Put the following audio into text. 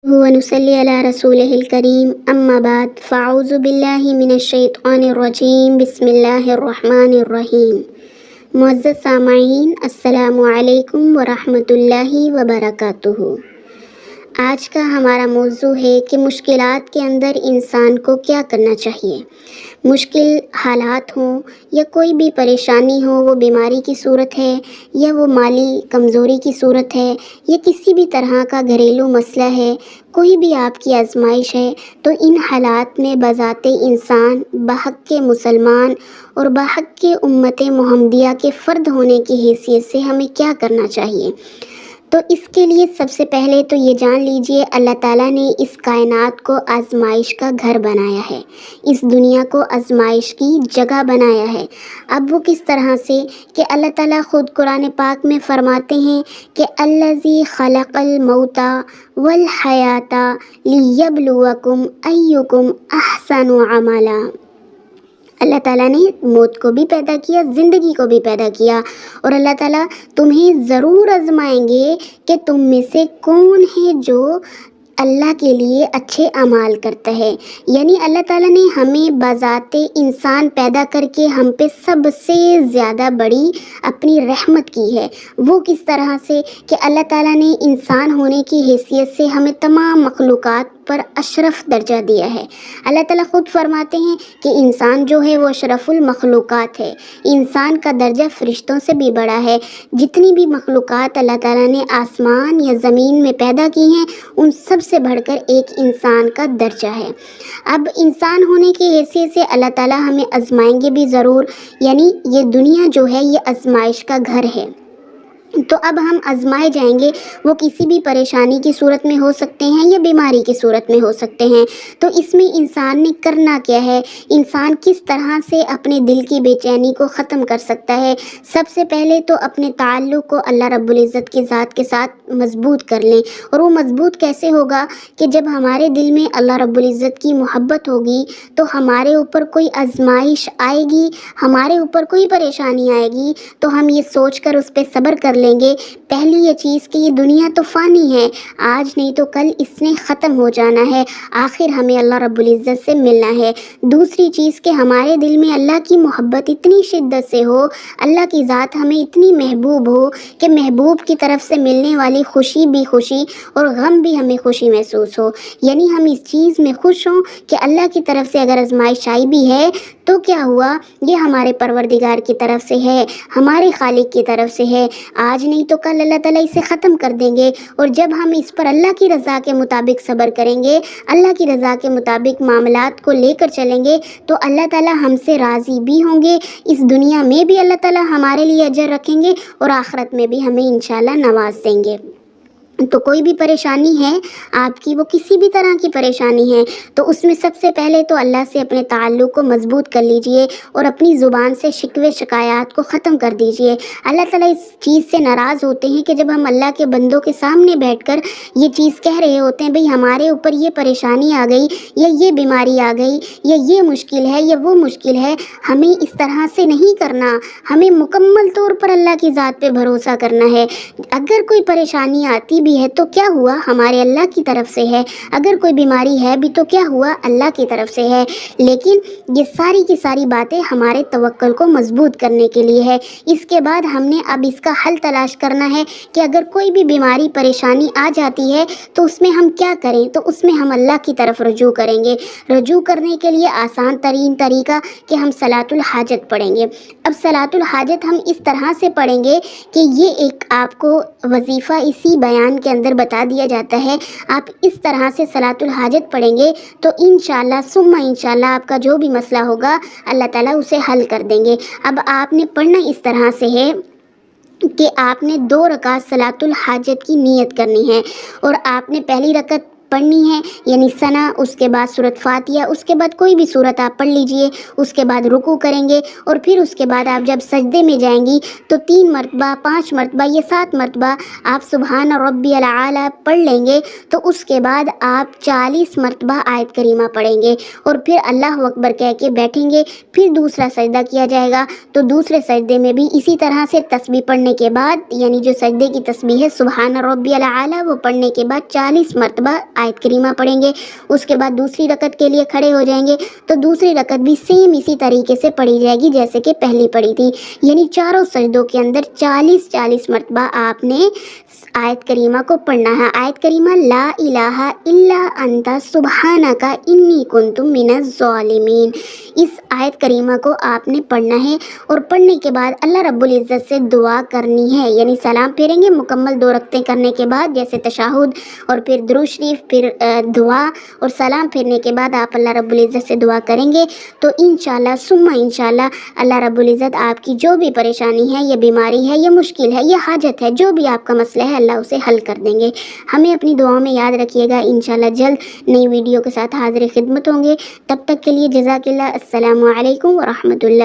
ونصلي على رسوله الكريم اما بعد فاعوذ باللہ من الشیطان الرجیم بسم اللہ الرحمن الرحیم۔ معزز سامعین، السلام علیکم ورحمۃ اللہ وبرکاتہ۔ آج کا ہمارا موضوع ہے کہ مشکلات کے اندر انسان کو کیا کرنا چاہیے۔ مشکل حالات ہوں یا کوئی بھی پریشانی ہو، وہ بیماری کی صورت ہے یا وہ مالی کمزوری کی صورت ہے یا کسی بھی طرح کا گھریلو مسئلہ ہے، کوئی بھی آپ کی آزمائش ہے، تو ان حالات میں بذات انسان بحق کے مسلمان اور بحق کے امت محمدیہ کے فرد ہونے کی حیثیت سے ہمیں کیا کرنا چاہیے۔ تو اس کے لیے سب سے پہلے تو یہ جان لیجئے، اللہ تعالیٰ نے اس کائنات کو آزمائش کا گھر بنایا ہے، اس دنیا کو آزمائش کی جگہ بنایا ہے۔ اب وہ کس طرح سے کہ اللہ تعالیٰ خود قرآن پاک میں فرماتے ہیں کہ الذی خلق الموت والحیات لیبلوکم ایکم احسن عملا۔ اللہ تعالیٰ نے موت کو بھی پیدا کیا، زندگی کو بھی پیدا کیا، اور اللہ تعالیٰ تمہیں ضرور آزمائیں گے کہ تم میں سے کون ہے جو اللہ کے لیے اچھے اعمال کرتا ہے۔ یعنی اللہ تعالیٰ نے ہمیں بذات انسان پیدا کر کے ہم پہ سب سے زیادہ بڑی اپنی رحمت کی ہے۔ وہ کس طرح سے کہ اللہ تعالیٰ نے انسان ہونے کی حیثیت سے ہمیں تمام مخلوقات پر اشرف درجہ دیا ہے۔ اللہ تعالیٰ خود فرماتے ہیں کہ انسان جو ہے وہ اشرف المخلوقات ہے، انسان کا درجہ فرشتوں سے بھی بڑا ہے۔ جتنی بھی مخلوقات اللہ تعالیٰ نے آسمان یا زمین میں پیدا کی ہیں، ان سب سے بڑھ کر ایک انسان کا درجہ ہے۔ اب انسان ہونے کی حیثیت سے اللہ تعالیٰ ہمیں آزمائیں گے بھی ضرور، یعنی یہ دنیا جو ہے یہ آزمائش کا گھر ہے۔ تو اب ہم آزمائے جائیں گے، وہ کسی بھی پریشانی کی صورت میں ہو سکتے ہیں یا بیماری کی صورت میں ہو سکتے ہیں۔ تو اس میں انسان نے کرنا کیا ہے، انسان کس طرح سے اپنے دل کی بے چینی کو ختم کر سکتا ہے۔ سب سے پہلے تو اپنے تعلق کو اللہ رب العزت کی ذات کے ساتھ مضبوط کر لیں، اور وہ مضبوط کیسے ہوگا کہ جب ہمارے دل میں اللہ رب العزت کی محبت ہوگی تو ہمارے اوپر کوئی آزمائش آئے گی، ہمارے اوپر کوئی پریشانی آئے گی تو ہم یہ سوچ کر اس پہ صبر کر لیں گے۔ پہلی یہ چیز کہ یہ دنیا تو فانی ہے، آج نہیں تو کل اس نے ختم ہو جانا ہے، آخر ہمیں اللہ رب العزت سے ملنا ہے۔ دوسری چیز کہ ہمارے دل میں اللہ کی محبت اتنی شدت سے ہو، اللہ کی ذات ہمیں اتنی محبوب ہو کہ محبوب کی طرف سے ملنے والی خوشی بھی خوشی اور غم بھی ہمیں خوشی محسوس ہو۔ یعنی ہم اس چیز میں خوش ہوں کہ اللہ کی طرف سے اگر آزمائش آئی بھی ہے تو کیا ہوا، یہ ہمارے پروردگار کی طرف سے ہے، ہمارے خالق کی طرف سے ہے، آج نہیں تو کل اللہ تعالیٰ اسے ختم کر دیں گے۔ اور جب ہم اس پر اللہ کی رضا کے مطابق صبر کریں گے، اللہ کی رضا کے مطابق معاملات کو لے کر چلیں گے، تو اللہ تعالیٰ ہم سے راضی بھی ہوں گے۔ اس دنیا میں بھی اللہ تعالیٰ ہمارے لیے اجر رکھیں گے اور آخرت میں بھی ہمیں انشاءاللہ نواز دیں گے۔ تو کوئی بھی پریشانی ہے آپ کی، وہ کسی بھی طرح کی پریشانی ہے، تو اس میں سب سے پہلے تو اللہ سے اپنے تعلق کو مضبوط کر لیجئے اور اپنی زبان سے شکوے شکایات کو ختم کر دیجئے۔ اللہ تعالیٰ اس چیز سے ناراض ہوتے ہیں کہ جب ہم اللہ کے بندوں کے سامنے بیٹھ کر یہ چیز کہہ رہے ہوتے ہیں، بھئی ہمارے اوپر یہ پریشانی آ گئی یا یہ بیماری آ گئی یا یہ مشکل ہے یا وہ مشکل ہے۔ ہمیں اس طرح سے نہیں کرنا، ہمیں مکمل طور پر اللہ کی ذات پہ بھروسہ کرنا ہے۔ اگر کوئی پریشانی آتی بھی ہے تو کیا ہوا، ہمارے اللہ کی طرف سے ہے، اگر کوئی بیماری ہے بھی تو کیا ہوا، اللہ کی طرف سے ہے۔ لیکن یہ ساری کی ساری باتیں ہمارے توکل کو مضبوط کرنے کے لیے ہے۔ اس کے بعد ہم نے اب اس کا حل تلاش کرنا ہے کہ اگر کوئی بھی بیماری پریشانی آ جاتی ہے تو اس میں ہم کیا کریں، تو اس میں ہم اللہ کی طرف رجوع کریں گے۔ رجوع کرنے کے لیے آسان ترین طریقہ کہ ہم صلاۃ الحاجت پڑھیں گے۔ اب صلاۃ الحاجت ہم اس طرح سے پڑھیں گے کہ یہ ایک آپ کو وظیفہ اسی بیان کے اندر بتا دیا جاتا ہے، آپ اس طرح سے صلاۃ الحاجت پڑھیں گے تو انشاءاللہ ثم انشاءاللہ آپ کا جو بھی مسئلہ ہوگا اللہ تعالیٰ اسے حل کر دیں گے۔ اب آپ نے پڑھنا اس طرح سے ہے کہ آپ نے 2 رکعت صلاۃ الحاجت کی نیت کرنی ہے، اور آپ نے پہلی رکعت پڑھنی ہے یعنی ثنا، اس کے بعد سورۃ فاتحہ، اس کے بعد کوئی بھی سورت آپ پڑھ لیجئے، اس کے بعد رکوع کریں گے، اور پھر اس کے بعد آپ جب سجدے میں جائیں گی تو 3 مرتبہ 5 مرتبہ یا 7 مرتبہ آپ سبحان ربی العالی پڑھ لیں گے۔ تو اس کے بعد آپ 40 مرتبہ آیت کریمہ پڑھیں گے اور پھر اللہ اکبر کہہ کے بیٹھیں گے۔ پھر دوسرا سجدہ کیا جائے گا، تو دوسرے سجدے میں بھی اسی طرح سے تسبیح پڑھنے کے بعد، یعنی جو سجدے کی تسبیح ہے سبحان ربی العالی، وہ پڑھنے کے بعد 40 مرتبہ آیت کریمہ پڑھیں گے، اس کے بعد دوسری رکعت کے لیے کھڑے ہو جائیں گے تو دوسری رکعت بھی سیم اسی طریقے سے پڑھی جائے گی جیسے کہ پہلی پڑھی تھی، یعنی چاروں سجدوں کے اندر 40 مرتبہ آپ نے آیت کریمہ کو پڑھنا ہے۔ آیت کریمہ لا الہ الا انت سبحانک انی کنت من الظالمین، اس آیت کریمہ کو آپ نے پڑھنا ہے، اور پڑھنے کے بعد اللہ رب العزت سے دعا کرنی ہے، یعنی سلام پھیریں گے مکمل 2 رکعتیں کرنے کے بعد، جیسے تشہد اور پھر درود شریف، پھر دعا اور سلام پھیرنے کے بعد آپ اللہ رب العزت سے دعا کریں گے تو انشاءاللہ ثم انشاءاللہ اللہ رب العزت آپ کی جو بھی پریشانی ہے، یا بیماری ہے، یا مشکل ہے، یا حاجت ہے، جو بھی آپ کا مسئلہ ہے اللہ اسے حل کر دیں گے۔ ہمیں اپنی دعاؤں میں یاد رکھیے گا، انشاءاللہ جلد نئی ویڈیو کے ساتھ حاضر خدمت ہوں گے، تب تک کے لیے جزاک اللہ، السلام علیکم ورحمۃ اللہ۔